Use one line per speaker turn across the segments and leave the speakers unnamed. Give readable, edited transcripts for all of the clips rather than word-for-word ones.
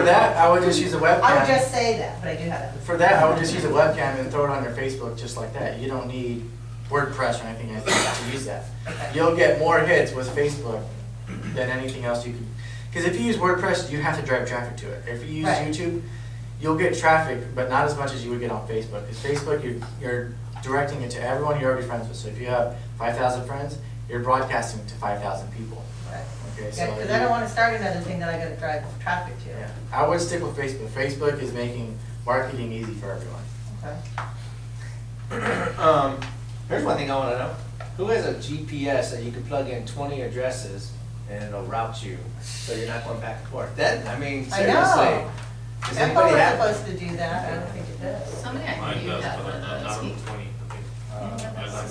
For that, I would just use a webcam.
I would just say that, but I do have that.
For that, I would just use a webcam and throw it on your Facebook just like that. You don't need WordPress or anything like that to use that.
Okay.
You'll get more hits with Facebook than anything else you could. Because if you use WordPress, you have to drive traffic to it. If you use
Right.
YouTube, you'll get traffic, but not as much as you would get on Facebook. Because Facebook, you're directing it to everyone you're already friends with. So if you have 5,000 friends, you're broadcasting to 5,000 people.
Right.
Okay,
Yeah, because I don't want to start another thing that I gotta drive traffic to.
Yeah, I would stick with Facebook. Facebook is making marketing easy for everyone.
Okay.
Here's one thing I wanna know. Who has a GPS that you can plug in 20 addresses and it'll route you, so you're not going back and forth? That, I mean,
I
seriously.
know.
Does
That
anybody
was
have?
supposed to do that, I don't think it does.
Somebody I
Mine
knew
does,
had
but
one of
not
those.
on 20,
I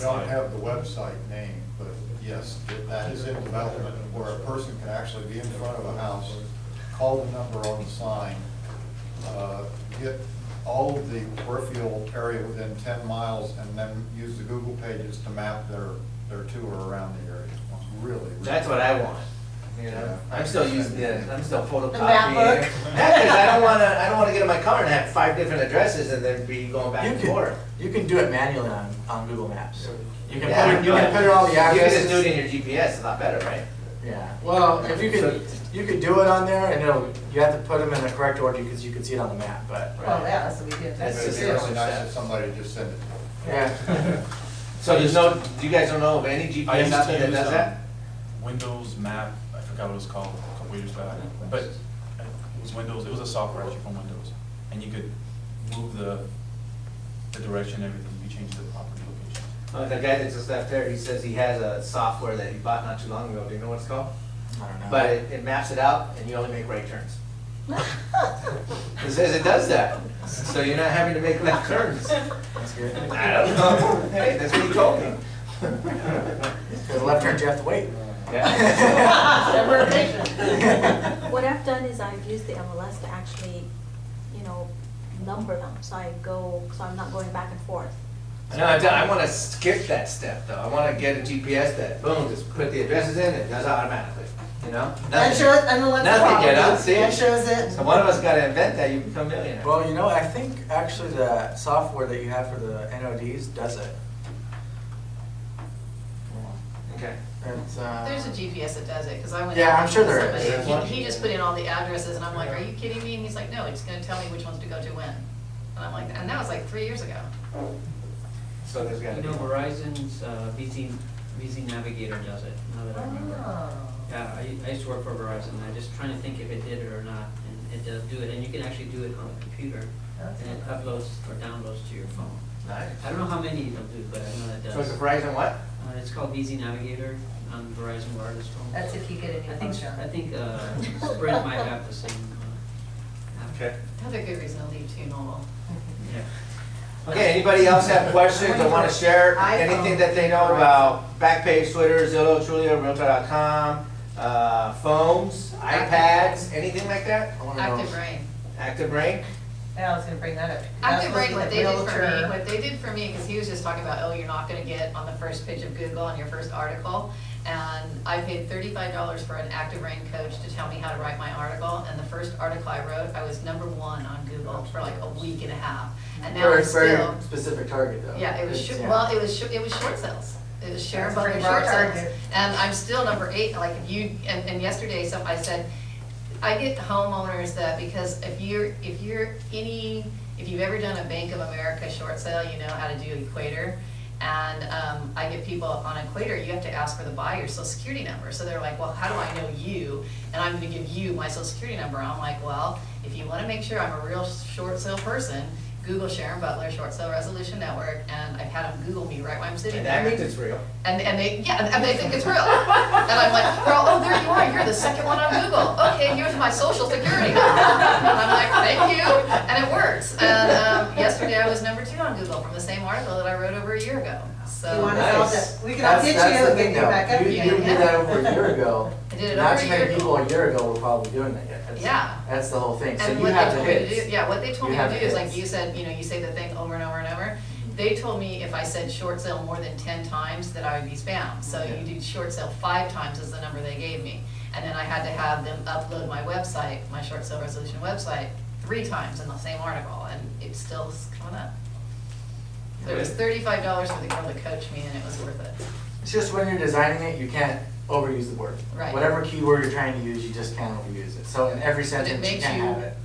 don't have the website name, but yes, that is in development where a person can actually be in front of a house, call the number on the sign, get all of the peripheral area within 10 miles, and then use the Google pages to map their tour around the area. It's really.
That's what I want. You know, I'm still using I'm still photocopying.
map book.
Yeah, because I don't wanna get in my car and have 5 different addresses and then be going back
You
and forth.
can, you can do it manually on Google Maps. You can
Yeah,
put it, you can put in all the
You can
addresses.
just do it in your GPS, it's a lot better, right?
Yeah, well, if you could do it on there, and you have to put them in the correct order because you can see it on the map, but,
Well, yeah, that's what we did.
That's
But it'd
just
be
the
really
first
nice
step.
if somebody just sent it.
yeah.
So there's no, you guys don't know of any
I
GPS
used
out
to
there that
use
does that?
Windows Map, I forgot what it was called a couple years back, but it was Windows, it was a software actually from Windows. And you could move the direction, everything, you change the property location.
The guy that just left there, he says he has a software that he bought not too long ago, do you know what it's called?
I don't know.
But it maps it out and you only make right turns. It says it does that, so you're not having to make left turns.
That's good.
I don't know, hey, that's what he told me.
Because left turns, you have to wait.
Yeah.
Never patient.
What I've done is I've used the MLS to actually, number them, so I'm not going back and forth.
No, I wanna skip that step though, I wanna get a GPS that, boom, just put the addresses in, it does automatically, you know?
And
Nothing.
shows, and let's
Nothing, you know, see?
And shows it.
So one of us gotta invent that, you become millionaire.
Well, I think actually the software that you have for the NODs does it.
Okay.
It's,
There's a GPS that does it, because I went.
Yeah,
out
I'm sure
with
there is.
somebody,
There's one.
He just put in all the addresses, and I'm like, are you kidding me? And he's like, no, it's gonna tell me which ones to go to when. And I'm like, and that was like 3 years ago.
So there's gotta
You
be.
know, Verizon's VZ Navigator does it, now that I remember.
Oh.
Yeah, I used to work for Verizon, and I'm just trying to think if it did it or not, and it does do it, and you can actually do it on a computer,
That's
and it uploads or downloads to your phone.
Nice.
I don't know how many it'll do, but I know it
So it's a
does.
Verizon what?
It's called VZ Navigator on Verizon wireless phone.
That's if you get a new
I think,
function.
Sprint might have the same, app.
Okay.
Another good reason to leave too normal.
Yeah.
Okay, anybody else have questions or wanna share anything that they know about Backpage, Twitter, Zillow, Trulia, Realtor.com, phones, iPads, anything like that?
I wanna know.
Active Rain.
Active Rain?
Yeah, I was gonna bring that up. That's
Active
supposed
Rain,
to
what
be
they
like
did for me,
realtor.
what they did for me, because he was just talking about, oh, you're not gonna get on the first page of Google on your first article. And I paid $35 for an Active Rain coach to tell me how to write my article. And the first article I wrote, I was #1 on Google for like a week and a half. And now I'm
Very,
still,
very specific target though.
yeah, it was,
It's,
well, it was short sales. It was Sharon
That's
Butler
pretty
short
broad
sales.
target.
And I'm still #8, like if you, and yesterday, I said, I get homeowners that, because if you've ever done a Bank of America short sale, you know how to do Equator. And I get people on Equator, you have to ask for the buyer's social security number. So they're like, well, how do I know you? And I'm gonna give you my social security number. I'm like, well, if you wanna make sure I'm a real short sale person, Google Sharon Butler Short Sale Resolution Network, and I've had them Google me right while I'm sitting
And
there.
that means it's real.
And they, yeah, and they think it's real. And I'm like, girl, oh, there you are, you're the second one on Google. Okay, here's my social security number. And I'm like, thank you, and it works. And yesterday I was #2 on Google from the same article that I wrote over a year ago.
You
So
wanna
Nice.
solve that? We can
That's
get
the
you and
thing
get you
though.
back up
You
again.
did that over a year ago.
I did it
Not
over
too
a
many
year
people
ago.
a year ago were probably doing that yet. That's-
Yeah.
That's the whole thing. So
And
you
what
have
they
the
told me to
hits.
do, yeah, what they told
You
me to
have
do is
the
like
hits.
you said, you say the thing over and over and over. They told me if I said short sale more than 10 times that I would be spam. So
Okay.
you do short sale 5 times is the number they gave me. And then I had to have them upload my website, my short sale resolution website, 3 times in the same article, and it's still coming up. So it was $35 for the girl to coach me, and it was worth it.
It's just when you're designing it, you can't overuse the word.
Right.
Whatever keyword you're trying to use, you just can't overuse it. So in every
But it
sentence, you
makes
can't
you,
have it.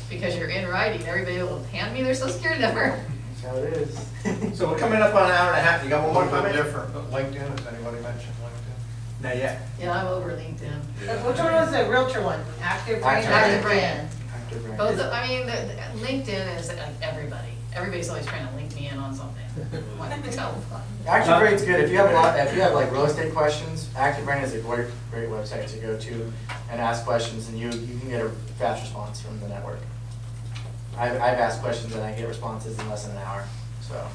because you're in writing, everybody will hand me their social security number.
That's how it is.
So we're coming up on an hour and a half, you got one
A
more
little bit
comment?
different, but LinkedIn, has anybody mentioned LinkedIn?
Not yet.
Yeah, I'm over LinkedIn.
Which one was the realtor one? Active Brain or
Active
Brain.
LinkedIn?
Active brand.
Both, I mean, LinkedIn is everybody. Everybody's always trying to link me in on something. I'm like, no.
Active Brain's good. If you have like real estate questions, Active Brain is a great website to go to and ask questions, and you can get a fast response from the network. I've asked questions and I get responses in less than an hour, so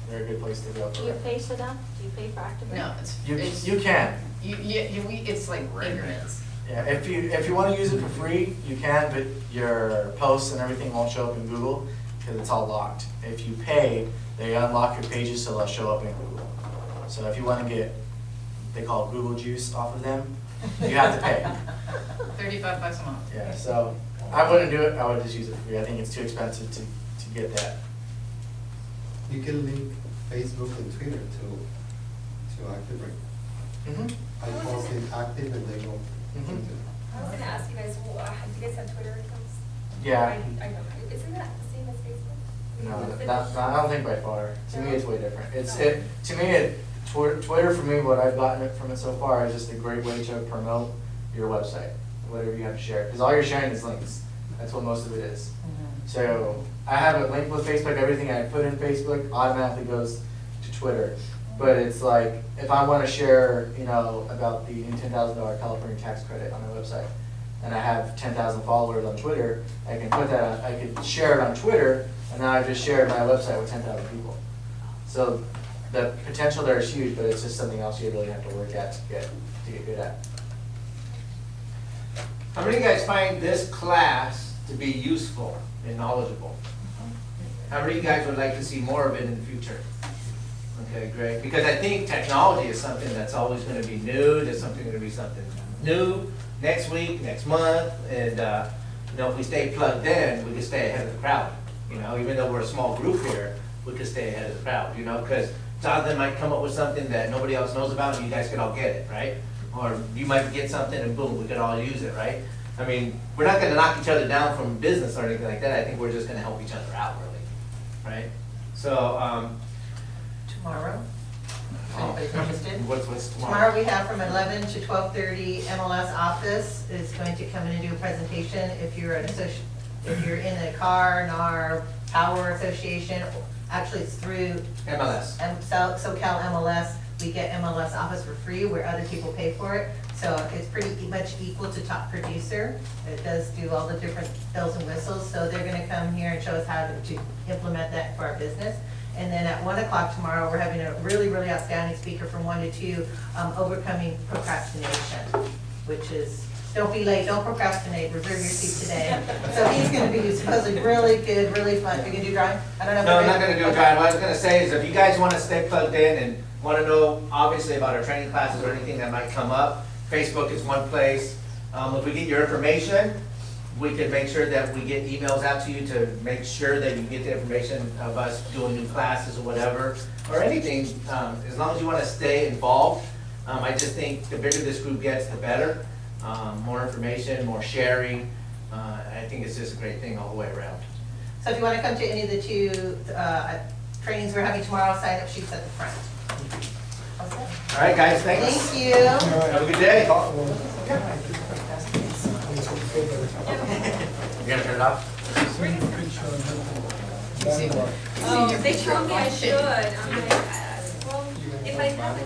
they're a good place to go
Do
for
you
it.
pay for them? Do you pay for Active Brain?
No, it's,
You can.
it's like ignorance.
Yeah, if you want to use it for free, you can, but your posts and everything won't show up in Google because it's all locked. If you pay, they unlock your pages so they'll show up in Google. So if you want to get, they call it Google juice off of them, you have to pay.
$35 a month.
Yeah, so I wouldn't do it. I would just use it for free. I think it's too expensive to get that.
You can link Facebook and Twitter to Active Brain.
Mm-hmm.
I call it active and they go
Mhm.
into.
I was gonna ask you guys, well, do you guys have Twitter accounts?
Yeah.
I don't, isn't that the same as Facebook?
No, I don't think by far. To me, it's way different. Twitter for me, what I've gotten from it so far is just a great way to promote your website, whatever you have to share. Because all you're sharing is links. That's what most of it is. So I have it linked with Facebook. Everything I put in Facebook automatically goes to Twitter. But it's like, if I want to share, about the new $10,000 California tax credit on my website, and I have 10,000 followers on Twitter, I can put that, I could share it on Twitter, and now I've just shared my website with 10,000 people. So the potential there is huge, but it's just something else you really have to work at to get good at.
How many of you guys find this class to be useful and knowledgeable? How many of you guys would like to see more of it in the future? Okay, great. Because I think technology is something that's always going to be new. There's something going to be something new next week, next month, and if we stay plugged in, we can stay ahead of the crowd. Even though we're a small group here, we can stay ahead of the crowd. Because Jonathan might come up with something that nobody else knows about, and you guys can all get it, right? Or you might get something, and boom, we could all use it, right? I mean, we're not going to knock each other down from business or anything like that. I think we're just going to help each other out, really, right? So.
Tomorrow, if anybody's interested.
What's tomorrow?
Tomorrow we have from 11 to 12:30, MLS office is going to come in and do a presentation. If you're if you're in a car, NAR, Power Association, actually it's through
MLS.
SoCal MLS, we get MLS office for free where other people pay for it. So it's pretty much equal to top producer. It does do all the different bells and whistles. So they're gonna come here and show us how to implement that for our business. And then at 1 o'clock tomorrow, we're having a really, really outstanding speaker from 1 to 2, overcoming procrastination, which is, don't be late, don't procrastinate, reserve your seat today. So he's gonna be supposedly really good, really fun. You're gonna do drawing? I don't know. if
No, I'm
you're
not
ready.
gonna do a drive. What I was gonna say is if you guys wanna stay plugged in and wanna know obviously about our training classes or anything that might come up, Facebook is one place. If we get your information, we can make sure that we get emails out to you to make sure that you get the information of us doing new classes or whatever, or anything, as long as you wanna stay involved. I just think the bigger this group gets, the better. More information, more sharing. I think it's just a great thing all the way around.
So if you wanna come to any of the 2 trainings we're having tomorrow, sign up sheets at the front.
All right, guys, thanks.
Thank you.
Have a good day.
You gonna turn it off?
Oh, they told me I should. I'm like, well, if I have it.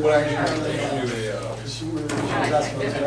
What I do, they do a,